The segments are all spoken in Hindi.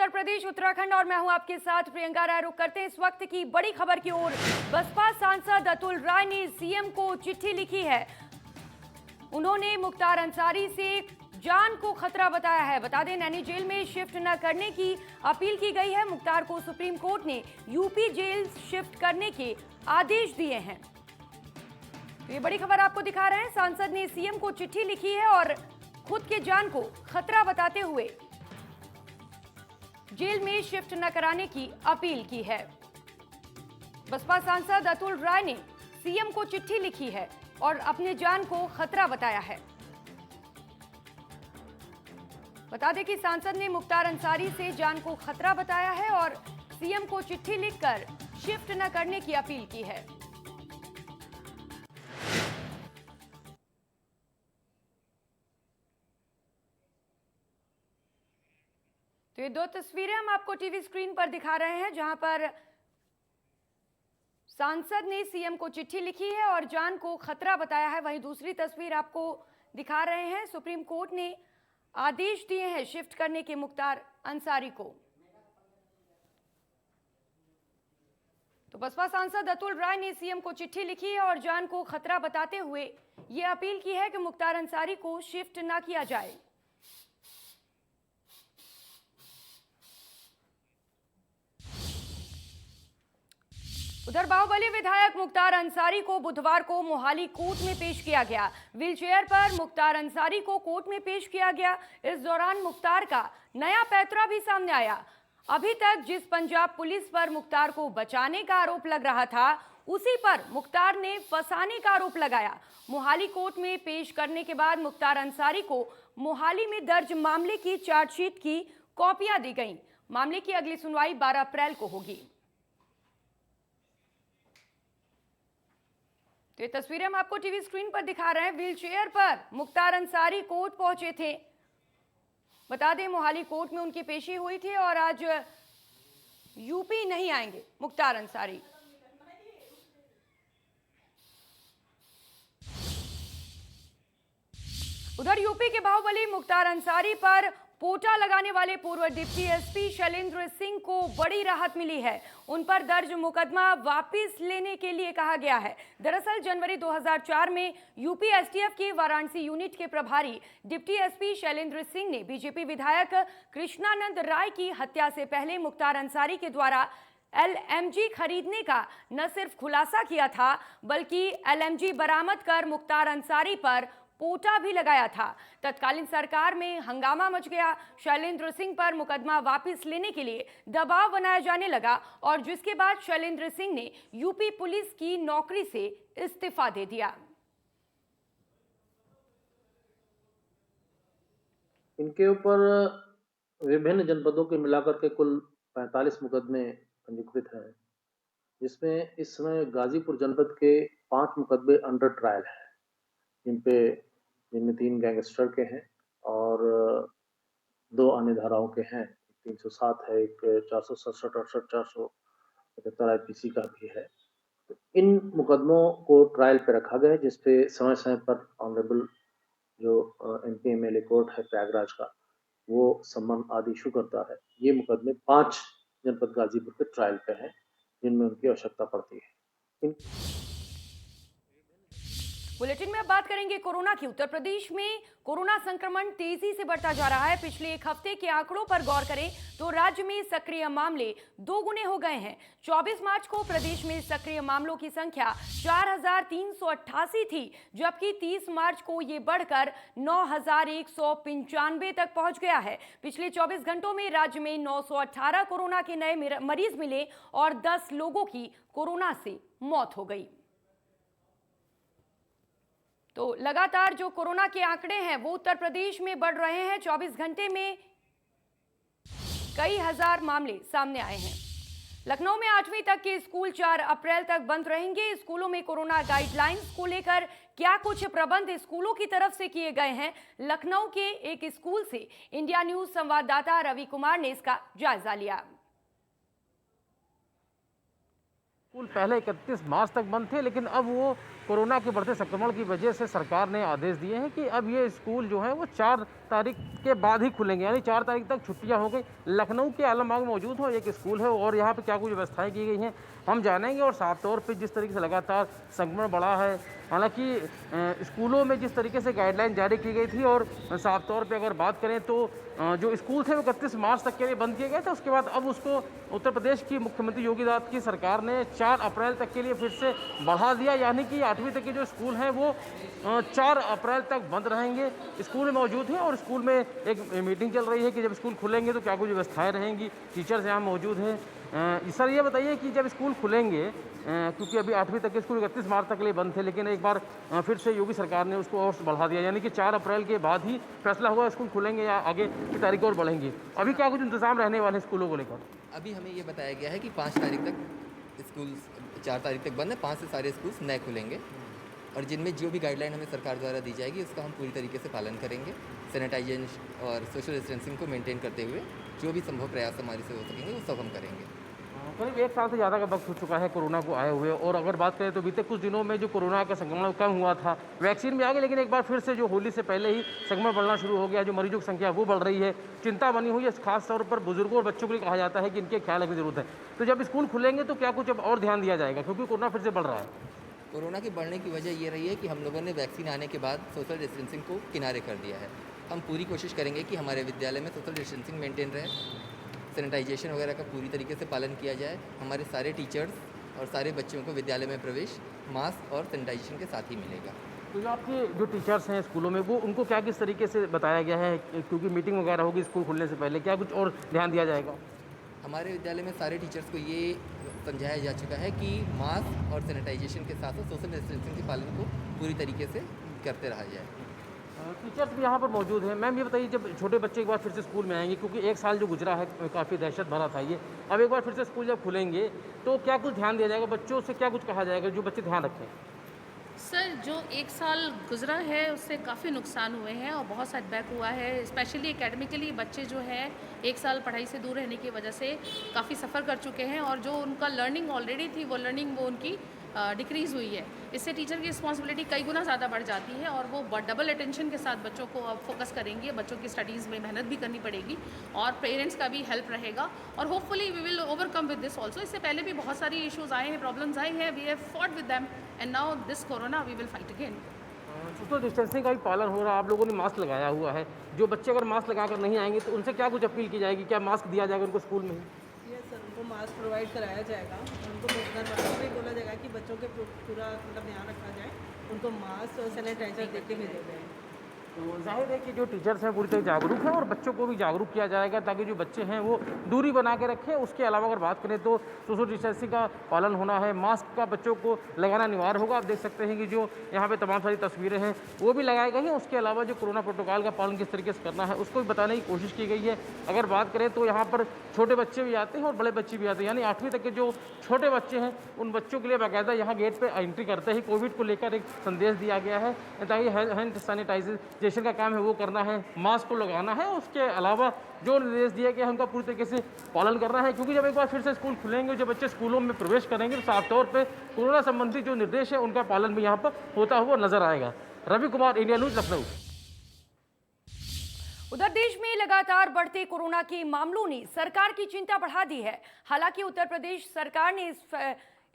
उत्तर प्रदेश उत्तराखंड और मैं हूं आपके साथ प्रियंका राय। रुक करते हैं इस वक्त की बड़ी खबर की ओर। बसपा सांसद अतुल राय ने सीएम को चिट्ठी लिखी है। उन्होंने मुख्तार अंसारी से जान को खतरा बताया है। बता दें, नैनी जेल में शिफ्ट न करने की अपील की गई है। मुख्तार को सुप्रीम कोर्ट ने यूपी जेल शिफ्ट करने के आदेश दिए हैं। तो ये बड़ी खबर आपको दिखा रहे हैं। सांसद ने सीएम को चिट्ठी लिखी है और खुद के जान को खतरा बताते हुए जेल में शिफ्ट न कराने की अपील की है। बसपा सांसद अतुल राय ने सीएम को चिट्ठी लिखी है और अपने जान को खतरा बताया है। बता दें कि सांसद ने मुख्तार अंसारी से जान को खतरा बताया है और सीएम को चिट्ठी लिखकर शिफ्ट न करने की अपील की है। तो ये दो तस्वीरें हम आपको टीवी स्क्रीन पर दिखा रहे हैं, जहां पर सांसद ने सीएम को चिट्ठी लिखी है और जान को खतरा बताया है। वहीं दूसरी तस्वीर आपको दिखा रहे हैं, सुप्रीम कोर्ट ने आदेश दिए हैं शिफ्ट करने के मुख्तार अंसारी को। तो बसपा सांसद अतुल राय ने सीएम को चिट्ठी लिखी है और जान को खतरा बताते हुए ये अपील की है कि मुख्तार अंसारी को शिफ्ट ना किया जाए। उधर बाहुबली विधायक मुख्तार अंसारी को बुधवार को मोहाली कोर्ट में पेश किया गया। व्हीलचेयर पर मुख्तार अंसारी को कोर्ट में पेश किया गया। इस दौरान मुख्तार का नया पैतरा भी सामने आया। अभी तक जिस पंजाब पुलिस पर मुख्तार को बचाने का आरोप लग रहा था, उसी पर मुख्तार ने फंसाने का आरोप लगाया। मोहाली कोर्ट में पेश करने के बाद मुख्तार अंसारी को मोहाली में दर्ज मामले की चार्जशीट की कॉपियां दी गईं। मामले की अगली सुनवाई 12 अप्रैल को होगी। तो ये तस्वीरें हम आपको टीवी स्क्रीन पर दिखा रहे हैं। व्हीलचेयर पर मुख्तार अंसारी कोर्ट पहुंचे थे। बता दें, मोहाली कोर्ट में उनकी पेशी हुई थी और आज यूपी नहीं आएंगे मुख्तार अंसारी। उधर यूपी के बाहुबली मुख्तार अंसारी पर पोटा लगाने वाले पूर्व डिप्टी एसपी शैलेंद्र सिंह को बड़ी राहत मिली है। उन पर दर्ज मुकदमा वापस लेने के लिए कहा गया है। दरअसल जनवरी 2004 में यूपी एसटीएफ की वाराणसी यूनिट के प्रभारी डिप्टी एसपी शैलेंद्र सिंह ने बीजेपी विधायक कृष्णानंद राय की हत्या से पहले मुख्तार अंसारी के द्वारा एलएमजी खरीदने का न सिर्फ खुलासा किया था, बल्कि एलएमजी बरामद कर मुख्तार अंसारी पर पोटा भी लगाया था। तत्कालीन सरकार में हंगामा मच गया। शैलेंद्र सिंह पर मुकदमा वापस लेने के लिए दबाव बनाया जाने लगा और जिसके बाद शैलेंद्र सिंह ने यूपी पुलिस की नौकरी से इस्तीफा दे दिया। इनके ऊपर विभिन्न जनपदों के मिलाकर के कुल 45 मुकदमे पंजीकृत हैं, जिसमें इस समय गाजीपुर जनपद के 5 मुकदमे अंडर ट्रायल हैं, जिनमें 3 गैंगस्टर के हैं और 2 अन्य धाराओं के हैं। 307 है, एक 467, 68, 475 आईपीसी का भी है। तो इन मुकदमों को ट्रायल पे रखा गया है, जिसपे समय समय पर ऑनरेबल जो एमपी एमएलए कोर्ट है प्रयागराज का, वो सम्मन आदि इशू करता है। ये मुकदमे 5 जनपद गाजीपुर के ट्रायल पे हैं, जिनमें उनकी आवश्यकता पड़ती है। बुलेटिन में अब बात करेंगे कोरोना की। उत्तर प्रदेश में कोरोना संक्रमण तेजी से बढ़ता जा रहा है। पिछले एक हफ्ते के आंकड़ों पर गौर करें तो राज्य में सक्रिय मामले 2 गुने हो गए हैं। 24 मार्च को प्रदेश में सक्रिय मामलों की संख्या 4,388 थी, जबकि 30 मार्च को ये बढ़कर 9,195 तक पहुंच गया है। पिछले 24 घंटों में राज्य में 918 कोरोना के नए मरीज मिले और 10 लोगों की कोरोना से मौत हो गई। तो लगातार जो कोरोना के आंकड़े हैं वो उत्तर प्रदेश में बढ़ रहे हैं। 24 घंटे में कई हजार मामले सामने आए हैं। लखनऊ में 8वीं तक के स्कूल 4 अप्रैल तक बंद रहेंगे। स्कूलों में कोरोना गाइडलाइंस को लेकर क्या कुछ प्रबंध स्कूलों की तरफ से किए गए हैं, लखनऊ के एक स्कूल से इंडिया न्यूज संवाददाता रवि कुमार ने इसका जायजा लिया। स्कूल पहले 31 मार्च तक बंद थे, लेकिन अब वो कोरोना के बढ़ते संक्रमण की वजह से सरकार ने आदेश दिए हैं कि अब ये स्कूल जो है वो 4 तारीख के बाद ही खुलेंगे, यानी 4 तारीख तक छुट्टियां हो गई। लखनऊ के आलमबाग मौजूद हो एक स्कूल है और यहाँ पे क्या कुछ व्यवस्थाएं की गई हैं हम जानेंगे। और साफ तौर पे जिस तरीके से लगातार संक्रमण बढ़ा है, हालांकि स्कूलों में जिस तरीके से गाइडलाइन जारी की गई थी और साफ तौर पे अगर बात करें तो जो स्कूल थे वो 31 मार्च तक के लिए बंद किए गए थे। उसके बाद अब उसको उत्तर प्रदेश की मुख्यमंत्री योगी आदित्यनाथ की सरकार ने 4 अप्रैल तक के लिए फिर से बढ़ा दिया, यानी कि 8वीं तक के जो स्कूल हैं वो 4 अप्रैल तक बंद रहेंगे। स्कूल में मौजूद हैं और स्कूल में एक मीटिंग चल रही है कि जब स्कूल खुलेंगे तो क्या कुछ व्यवस्थाएं रहेंगी। टीचर्स यहाँ मौजूद हैं। सर ये बताइए कि जब स्कूल खुलेंगे, क्योंकि अभी 8वीं तक के स्कूल 31 मार्च तक के लिए बंद थे, लेकिन एक बार फिर से योगी सरकार ने उसको और बढ़ा दिया, यानी कि 4 अप्रैल के बाद ही फैसला हुआ स्कूल खुलेंगे या आगे की तारीख और बढ़ेंगी। अभी क्या कुछ इंतजाम रहने वाले स्कूलों को लेकर? अभी हमें ये बताया गया है कि 5 तारीख तक स्कूल, 4 तारीख तक बंद है, 5 से सारे स्कूल्स नए खुलेंगे और जिनमें जो भी गाइडलाइन हमें सरकार द्वारा दी जाएगी उसका हम पूरी तरीके से पालन करेंगे। सैनिटाइजेशन और सोशल डिस्टेंसिंग को मेंटेन करते हुए जो भी संभव प्रयास हमारे से हो सकेंगे वो सब हम करेंगे। करीब 1 साल से ज़्यादा का वक्त हो चुका है कोरोना को आए हुए, और अगर बात करें तो बीते कुछ दिनों में जो कोरोना का संक्रमण कम हुआ था, वैक्सीन भी आ गई, लेकिन एक बार फिर से जो होली से पहले ही संक्रमण बढ़ना शुरू हो गया, जो मरीजों की संख्या वो बढ़ रही है। चिंता बनी हुई है खास तौर पर बुजुर्गों और बच्चों के लिए, कहा जाता है कि इनके ख्याल रखने की जरूरत है। तो जब स्कूल खुलेंगे तो क्या कुछ अब और ध्यान दिया जाएगा, क्योंकि कोरोना फिर से बढ़ रहा है? कोरोना के बढ़ने की वजह ये रही है कि हम लोगों ने वैक्सीन आने के बाद सोशल डिस्टेंसिंग को किनारे कर दिया है। हम पूरी कोशिश करेंगे कि हमारे विद्यालय में सोशल डिस्टेंसिंग मेंटेन रहे, सैनिटाइजेशन वगैरह का पूरी तरीके से पालन किया जाए। हमारे सारे टीचर्स और सारे बच्चों को विद्यालय में प्रवेश मास्क और सैनिटाइजेशन के साथ ही मिलेगा। तो जो आपके जो टीचर्स हैं स्कूलों में, वो उनको क्या किस तरीके से बताया गया है, क्योंकि मीटिंग वगैरह होगी स्कूल खुलने से पहले, क्या कुछ और ध्यान दिया जाएगा? हमारे विद्यालय में सारे टीचर्स को ये समझाया जा चुका है कि मास्क और सैनिटाइजेशन के साथ साथ सोशल डिस्टेंसिंग के पालन को पूरी तरीके से करते रहा जाए। टीचर्स भी यहाँ पर मौजूद हैं। मैम ये बताइए, जब छोटे बच्चे एक बार फिर से स्कूल में आएंगे, क्योंकि 1 साल जो गुजरा है काफ़ी दहशत भरा था ये, अब एक बार फिर से स्कूल जब खुलेंगे तो क्या कुछ ध्यान दिया जाएगा, बच्चों से क्या कुछ कहा जाएगा जो बच्चे ध्यान रखें? सर, जो 1 साल गुजरा है उससे काफ़ी नुकसान हुए हैं और बहुत सेटबैक हुआ है। स्पेशली एकेडमिकली बच्चे जो हैं 1 साल पढ़ाई से दूर रहने की वजह से काफ़ी सफ़र कर चुके हैं और जो उनका लर्निंग ऑलरेडी थी वो लर्निंग वो उनकी डिक्रीज़ हुई है। इससे टीचर की रिस्पॉन्सिबिलिटी कई गुना ज़्यादा बढ़ जाती है और वो डबल अटेंशन के साथ बच्चों को अब फोकस करेंगे। बच्चों की स्टडीज़ में मेहनत भी करनी पड़ेगी और पेरेंट्स का भी हेल्प रहेगा और hopefully we will overcome with this also. इससे पहले भी बहुत सारी इश्यूज़ आए हैं, प्रॉब्लम्स आई हैं, we have fought with them and now this corona we will fight again. Social distancing का भी पालन हो रहा है, आप लोगों ने मास्क लगाया हुआ है। जो बच्चे अगर मास्क लगाकर नहीं आएंगे तो उनसे क्या कुछ अपील की जाएगी, क्या मास्क दिया जाएगा उनको स्कूल में ही? यस सर, उनको मास्क प्रोवाइड कराया जाएगा। उनको घर वालों को भी बोला जाएगा कि बच्चों के पूरा मतलब ध्यान रखा जाए, उनको मास्क और सैनिटाइजर देके भेजे जाए। तो जाहिर है कि जो टीचर्स हैं पूरी तरह जागरूक हैं और बच्चों को भी जागरूक किया जाएगा ताकि जो बच्चे हैं वो दूरी बना के रखें। उसके अलावा अगर बात करें तो सोशल डिस्टेंसिंग का पालन होना है, मास्क का बच्चों को लगाना अनिवार्य होगा। आप देख सकते हैं कि जो यहाँ पे तमाम सारी तस्वीरें हैं वो भी लगाई गई हैं। उसके अलावा जो कोरोना प्रोटोकॉल का पालन किस तरीके से करना है उसको भी बताने की कोशिश की गई है। अगर बात करें तो यहाँ पर छोटे बच्चे भी आते हैं और बड़े बच्चे भी आते हैं, यानी 8वीं तक के जो छोटे बच्चे हैं उन बच्चों के लिए बाकायदा यहाँ गेट पर एंट्री करते ही कोविड को लेकर एक संदेश दिया गया है ताकि हैंड सैनिटाइजेशन का काम है वो करना है, मास्क को लगाना है। उसके अलावा जो निर्देश दिया गया है उनका पूरी तरीके से पालन करना है, क्योंकि जब एक बार फिर से स्कूल खुलेंगे, जब बच्चे स्कूलों में प्रवेश करेंगे तो साफ तौर पे कोरोना संबंधी जो निर्देश है उनका पालन भी यहाँ पर होता हुआ नजर आएगा। Ravi Kumar, India News, Lucknow. उधर देश में लगातार बढ़ते कोरोना के मामलों ने सरकार की चिंता बढ़ा दी है। हालांकि उत्तर प्रदेश सरकार ने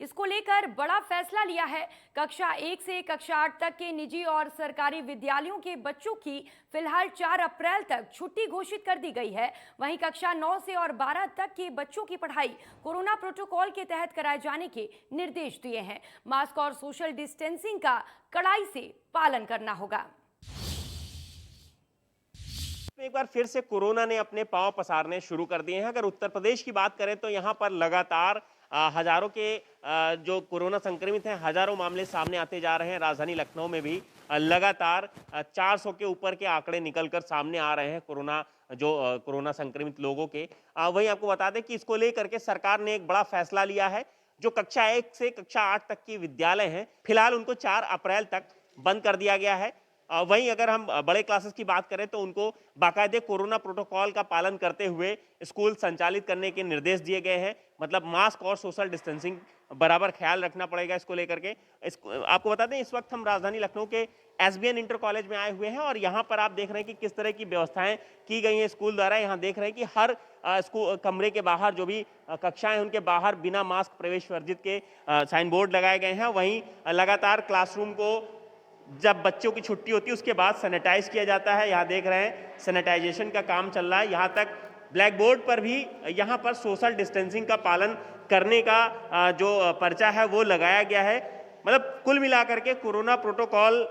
इसको लेकर बड़ा फैसला लिया है। कक्षा 1 से कक्षा 8 तक के निजी और सरकारी विद्यालयों के बच्चों की फिलहाल 4 अप्रैल तक छुट्टी घोषित कर दी गई है। वहीं कक्षा 9 से और 12 तक के बच्चों की पढ़ाई कोरोना प्रोटोकॉल के तहत कराए जाने के निर्देश दिए हैं। मास्क और सोशल डिस्टेंसिंग का कड़ाई से पालन करना होगा। एक बार फिर से कोरोना ने अपने पांव पसारने शुरू कर दिए हैं। अगर उत्तर प्रदेश की बात करें तो यहाँ पर लगातार हजारों के जो कोरोना संक्रमित हैं, हजारों मामले सामने आते जा रहे हैं। राजधानी लखनऊ में भी लगातार 400 के ऊपर के आंकड़े निकलकर सामने आ रहे हैं कोरोना संक्रमित लोगों के। वहीं आपको बता दें कि इसको लेकर के सरकार ने एक बड़ा फैसला लिया है। जो कक्षा 1 से कक्षा 8 तक की विद्यालय हैं, फिलहाल उनको 4 अप्रैल तक बंद कर दिया गया है। वहीं अगर हम बड़े क्लासेस की बात करें तो उनको बाकायदे कोरोना प्रोटोकॉल का पालन करते हुए स्कूल संचालित करने के निर्देश दिए गए हैं। मतलब मास्क और सोशल डिस्टेंसिंग बराबर ख्याल रखना पड़ेगा इसको लेकर के। आपको बता दें, इस वक्त हम राजधानी लखनऊ के एसबीएन इंटर कॉलेज में आए हुए हैं और यहाँ पर आप देख रहे हैं कि किस तरह की व्यवस्थाएं की गई हैं स्कूल द्वारा। यहाँ देख रहे हैं कि हर स्कूल कमरे के बाहर जो भी कक्षाएं हैं उनके बाहर बिना मास्क प्रवेश वर्जित के साइन बोर्ड लगाए गए हैं। वहीं लगातार क्लासरूम को जब बच्चों की छुट्टी होती है उसके बाद सैनिटाइज किया जाता है। यहाँ देख रहे हैं सैनिटाइजेशन का काम चल रहा है। यहाँ तक ब्लैक बोर्ड पर भी यहाँ पर सोशल डिस्टेंसिंग का पालन करने का जो पर्चा है वो लगाया गया है। मतलब कुल मिलाकर के कोरोना प्रोटोकॉल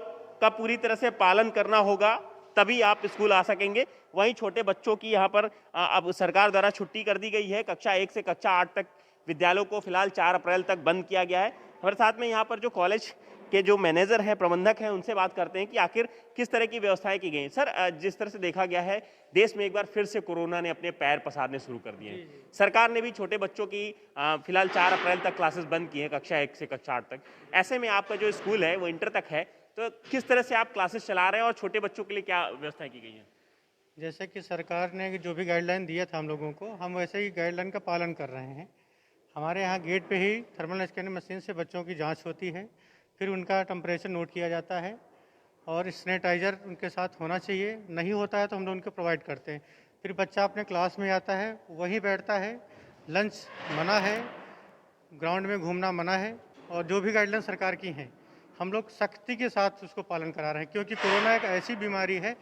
का पूरी तरह से पालन करना होगा, तभी आप स्कूल आ सकेंगे। वहीं छोटे बच्चों की यहाँ पर अब सरकार द्वारा छुट्टी कर दी गई है। कक्षा 1 से कक्षा 8 तक विद्यालयों को फिलहाल 4 अप्रैल तक बंद किया गया है। हमारे साथ में यहाँ पर जो कॉलेज के जो मैनेजर हैं, प्रबंधक हैं, उनसे बात करते हैं कि आखिर किस तरह की व्यवस्थाएं की गई हैं। सर, जिस तरह से देखा गया है देश में एक बार फिर से कोरोना ने अपने पैर पसारने शुरू कर दिए हैं। सरकार ने भी छोटे बच्चों की फिलहाल 4 अप्रैल तक क्लासेस बंद की हैं, कक्षा 1 से कक्षा 8 तक। ऐसे में आपका जो स्कूल है वो इंटर तक है, तो किस तरह से आप क्लासेस चला रहे हैं और छोटे बच्चों के लिए क्या व्यवस्थाएं की गई हैं? जैसे कि सरकार ने जो भी गाइडलाइन दिया था हम लोगों को, हम वैसे ही गाइडलाइन का पालन कर रहे हैं। हमारे यहाँ गेट पे ही थर्मल स्कैनिंग मशीन से बच्चों की जांच होती है, फिर उनका टेम्परेचर नोट किया जाता है और सैनिटाइज़र उनके साथ होना चाहिए। नहीं होता है तो हम लोग उनको प्रोवाइड करते हैं। फिर बच्चा अपने क्लास में आता है, वहीं बैठता है। लंच मना है, ग्राउंड में घूमना मना है और जो भी गाइडलाइन सरकार की हैं हम लोग सख्ती के साथ उसको पालन करा रहे हैं, क्योंकि कोरोना एक ऐसी बीमारी है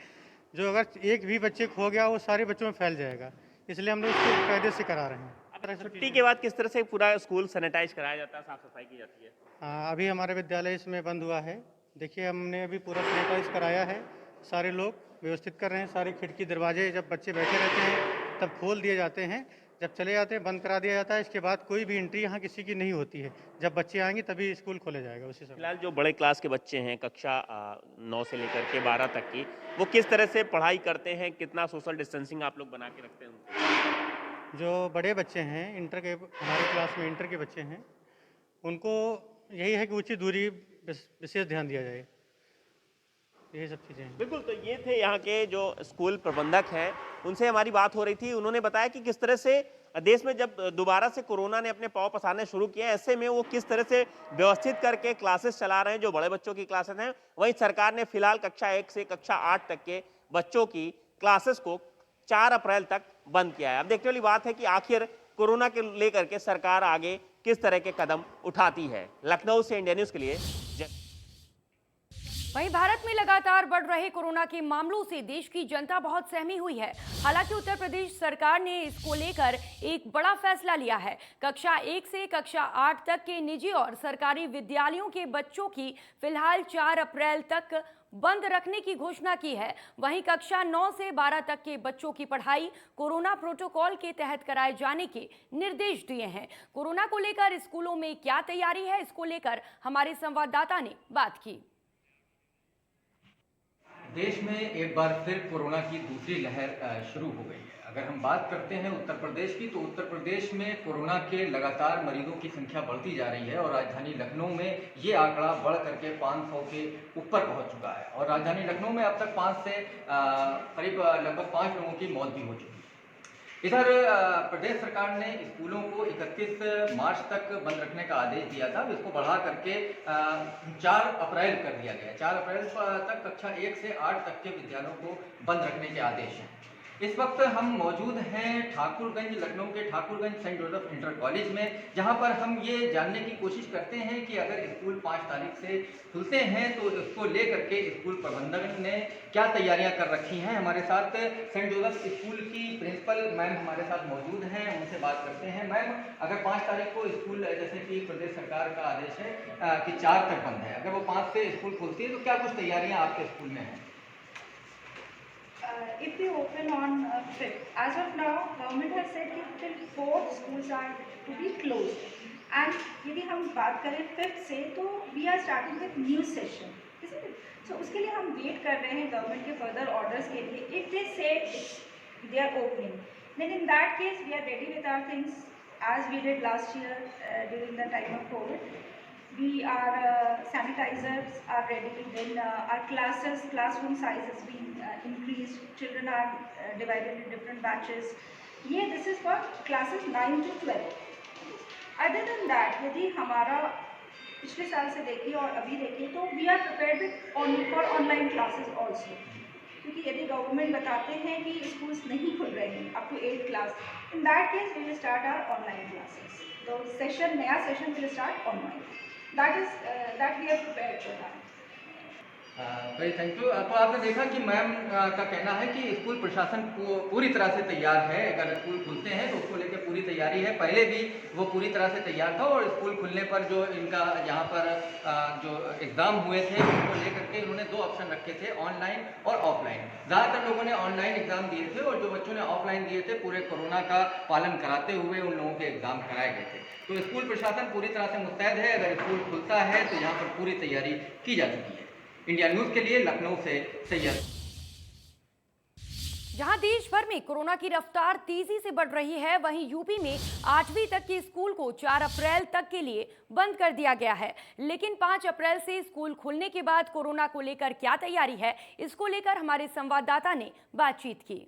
जो अगर एक भी बच्चे खो गया वो सारे बच्चों में फैल जाएगा, इसलिए हम लोग इसको कायदे से करा रहे हैं। छुट्टी के बाद किस तरह से पूरा स्कूल सैनिटाइज कराया जाता है, साफ सफाई की जाती है? हाँ, अभी हमारे विद्यालय इसमें बंद हुआ है। देखिए, हमने अभी पूरा सैनिटाइज कराया है। सारे लोग व्यवस्थित कर रहे हैं। सारे खिड़की दरवाजे जब बच्चे बैठे रहते हैं तब खोल दिए जाते हैं, जब चले जाते हैं बंद करा दिया जाता है। इसके बाद कोई भी एंट्री यहाँ किसी की नहीं होती है। जब बच्चे आएंगे तभी स्कूल खोला जाएगा उसी समय। फिलहाल जो बड़े क्लास के बच्चे हैं, कक्षा 9 से लेकर के 12 तक की, वो किस तरह से पढ़ाई करते हैं? कितना सोशल डिस्टेंसिंग आप लोग बना के रखते हैं उनको? जो बड़े बच्चे हैं, इंटर के, हमारे क्लास में इंटर के बच्चे हैं, उनको यही है कि उचित दूरी विशेष ध्यान दिया जाए। यही सब चीज़ें हैं। बिल्कुल, तो ये थे यहाँ के जो स्कूल प्रबंधक हैं, उनसे हमारी बात हो रही थी। उन्होंने बताया कि किस तरह से देश में जब दोबारा से कोरोना ने अपने पांव पसारने शुरू किए, ऐसे में वो किस तरह से व्यवस्थित करके क्लासेस चला रहे हैं जो बड़े बच्चों की क्लासेस हैं। वहीं सरकार ने फिलहाल कक्षा 1 से कक्षा 8 तक के बच्चों की क्लासेस को 4 अप्रैल तक बंद किया है। अब देखने वाली बात है कि आखिर कोरोना के लेकर के सरकार आगे किस तरह के कदम उठाती है। लखनऊ से इंडिया न्यूज के लिए वहीं भारत में लगातार बढ़ रहे कोरोना के मामलों से देश की जनता बहुत सहमी हुई है। हालांकि उत्तर प्रदेश सरकार ने इसको लेकर एक बड़ा फैसला लिया है। कक्षा 1 से कक्षा 8 तक के निजी और सरकारी विद्यालयों के बच्चों की फिलहाल 4 अप्रैल तक बंद रखने की घोषणा की है। वहीं कक्षा 9 से 12 तक के बच्चों की पढ़ाई कोरोना प्रोटोकॉल के तहत कराए जाने के निर्देश दिए हैं। कोरोना को लेकर स्कूलों में क्या तैयारी है, इसको लेकर हमारे संवाददाता ने बात की। देश में एक बार फिर कोरोना की दूसरी लहर शुरू हो गई है। अगर हम बात करते हैं उत्तर प्रदेश की, तो उत्तर प्रदेश में कोरोना के लगातार मरीजों की संख्या बढ़ती जा रही है और राजधानी लखनऊ में ये आंकड़ा बढ़ करके 500 के ऊपर पहुंच चुका है और राजधानी लखनऊ में अब तक 5 से करीब लगभग 5 लोगों की मौत भी हो चुकी है। इधर प्रदेश सरकार ने स्कूलों को 31 मार्च तक बंद रखने का आदेश दिया था, इसको बढ़ा करके 4 अप्रैल कर दिया गया। 4 अप्रैल तक कक्षा 1 से 8 तक के विद्यालयों को बंद रखने के आदेश हैं। इस वक्त हम मौजूद हैं ठाकुरगंज, लखनऊ के Thakurganj Saint Joseph Inter College में, जहां पर हम ये जानने की कोशिश करते हैं कि अगर स्कूल 5 तारीख से खुलते हैं तो इसको लेकर के स्कूल प्रबंधन ने क्या तैयारियां कर रखी हैं। हमारे साथ सेंट जोसेफ स्कूल की प्रिंसिपल मैम हमारे साथ मौजूद हैं, उनसे बात करते हैं। मैम, अगर 5 तारीख को स्कूल, जैसे कि प्रदेश सरकार का आदेश है कि 4 तक बंद है, अगर वो 5 से स्कूल खुलती है तो क्या कुछ तैयारियाँ आपके स्कूल में हैं? If we open on 5th, as of now, government has said that till 4th schools are to be closed. And यदि हम बात करें 5th से, तो we are starting with new session, isn't it? So उसके लिए हम वेट कर रहे हैं गवर्नमेंट के फर्दर ऑर्डर्स के लिए. If they say they are opening, then in that case we are ready with our things as we did last year during the time of COVID. We are sanitizers are ready. Then our classroom size has been increased. Children are divided in different batches. This is for classes 9 to 12. Other than that यदि हमारा पिछले साल से देखिए और अभी देखिए तो we are prepared with for online classes also, क्योंकि यदि गवर्नमेंट बताते हैं कि स्कूल्स नहीं खुल रहे हैं up to 8th class, in that case we will start our online classes. तो नया session will start online, that we are prepared for that. Very thank you. तो आपने देखा कि मैम का कहना है कि स्कूल प्रशासन पूरी तरह से तैयार है, अगर स्कूल खुलते हैं तो उसको लेकर पूरी तैयारी है। पहले भी वो पूरी तरह से तैयार था और स्कूल खुलने पर जो इनका यहाँ पर जो एग्ज़ाम हुए थे उनको लेकर के इन्होंने 2 ऑप्शन रखे थे, ऑनलाइन और ऑफलाइन। ज़्यादातर लोगों ने ऑनलाइन एग्ज़ाम दिए थे और जो बच्चों ने ऑफलाइन दिए थे पूरे कोरोना का पालन कराते हुए उन लोगों के एग्ज़ाम कराए गए थे। तो स्कूल प्रशासन पूरी तरह से मुस्तैद है, अगर स्कूल खुलता है तो यहाँ पर पूरी तैयारी की जा चुकी है। इंडिया न्यूज़ के लिए लखनऊ से सैयद। जहां देश भर में कोरोना की रफ्तार तेजी से बढ़ रही है, वहीं यूपी में 8वीं तक के स्कूल को 4 अप्रैल तक के लिए बंद कर दिया गया है। लेकिन 5 अप्रैल से स्कूल खुलने के बाद कोरोना को लेकर क्या तैयारी है, इसको लेकर हमारे संवाददाता ने बातचीत की।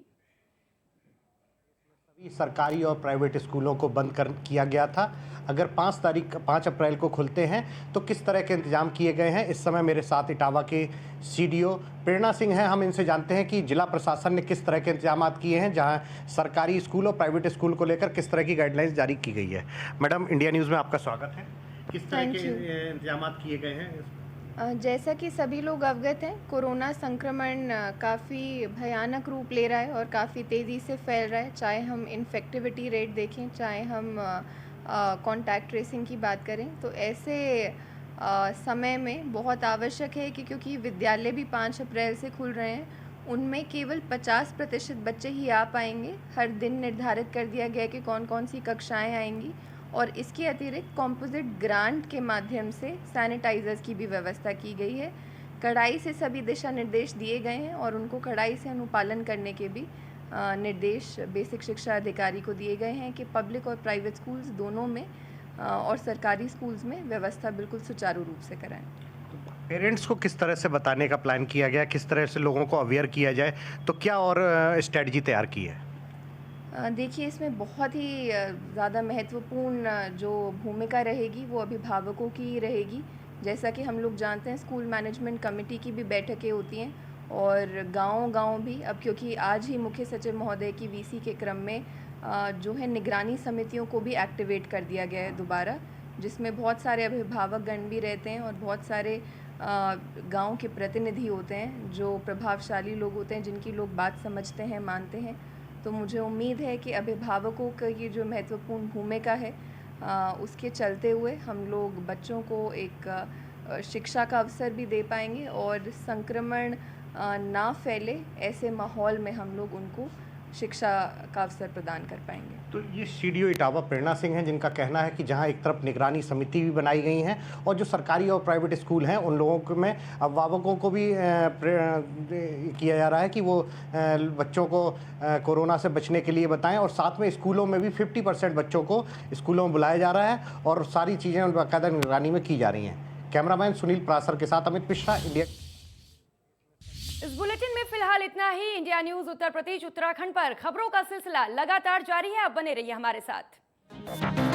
सभी सरकारी और प्राइवेट स्कूलों को बंद किया गया था। अगर 5 अप्रैल को खुलते हैं तो किस तरह के इंतजाम किए गए हैं, इस समय मेरे साथ इटावा के सीडीओ प्रेरणा सिंह हैं। हम इनसे जानते हैं कि जिला प्रशासन ने किस तरह के इंतजाम किए हैं, जहां सरकारी स्कूल और प्राइवेट स्कूल को लेकर किस तरह की गाइडलाइंस जारी की गई है। मैडम, इंडिया न्यूज़ में आपका स्वागत है। किस तरह के इंतजाम किए गए हैं? जैसा कि सभी लोग अवगत हैं, कोरोना संक्रमण काफ़ी भयानक रूप ले रहा है और काफ़ी तेज़ी से फैल रहा है। चाहे हम इन्फेक्टिविटी रेट देखें, चाहे हम कॉन्टैक्ट ट्रेसिंग की बात करें, तो ऐसे समय में बहुत आवश्यक है कि क्योंकि विद्यालय भी 5 अप्रैल से खुल रहे हैं, उनमें केवल 50% बच्चे ही आ पाएंगे। हर दिन निर्धारित कर दिया गया कि कौन कौन सी कक्षाएँ आएंगी और इसके अतिरिक्त कॉम्पोजिट ग्रांट के माध्यम से सैनिटाइजर्स की भी व्यवस्था की गई है। कड़ाई से सभी दिशा निर्देश दिए गए हैं और उनको कड़ाई से अनुपालन करने के भी निर्देश बेसिक शिक्षा अधिकारी को दिए गए हैं कि पब्लिक और प्राइवेट स्कूल्स दोनों में और सरकारी स्कूल्स में व्यवस्था बिल्कुल सुचारू रूप से कराएं। पेरेंट्स को किस तरह से बताने का प्लान किया गया, किस तरह से लोगों को अवेयर किया जाए, तो क्या और स्ट्रेटजी तैयार की है? देखिए, इसमें बहुत ही ज़्यादा महत्वपूर्ण जो भूमिका रहेगी वो अभिभावकों की रहेगी। जैसा कि हम लोग जानते हैं, स्कूल मैनेजमेंट कमेटी की भी बैठकें होती हैं और गांव-गांव भी, अब क्योंकि आज ही मुख्य सचिव महोदय की वीसी के क्रम में जो है निगरानी समितियों को भी एक्टिवेट कर दिया गया है दोबारा, जिसमें बहुत सारे अभिभावकगण भी रहते हैं और बहुत सारे गाँव के प्रतिनिधि होते हैं जो प्रभावशाली लोग होते हैं, जिनकी लोग बात समझते हैं, मानते हैं। तो मुझे उम्मीद है कि अभिभावकों का ये जो महत्वपूर्ण भूमिका है उसके चलते हुए हम लोग बच्चों को एक शिक्षा का अवसर भी दे पाएंगे और संक्रमण ना फैले ऐसे माहौल में हम लोग उनको शिक्षा का अवसर प्रदान कर पाएंगे। तो ये सीडीओ इटावा प्रेरणा सिंह हैं, जिनका कहना है कि जहां एक तरफ निगरानी समिति भी बनाई गई हैं और जो सरकारी और प्राइवेट स्कूल हैं उन लोगों में अभिभावकों को भी किया जा रहा है कि वो बच्चों को कोरोना से बचने के लिए बताएं और साथ में स्कूलों में भी 50% बच्चों को स्कूलों में बुलाया जा रहा है और सारी चीज़ें बाकायदा निगरानी में की जा रही हैं। कैमरामैन सुनील प्रासर के साथ अमित मिश्रा, इंडिया। इस बुलेटिन में फिलहाल इतना ही। इंडिया न्यूज़ उत्तर प्रदेश उत्तराखंड पर खबरों का सिलसिला लगातार जारी है। अब बने रहिए हमारे साथ।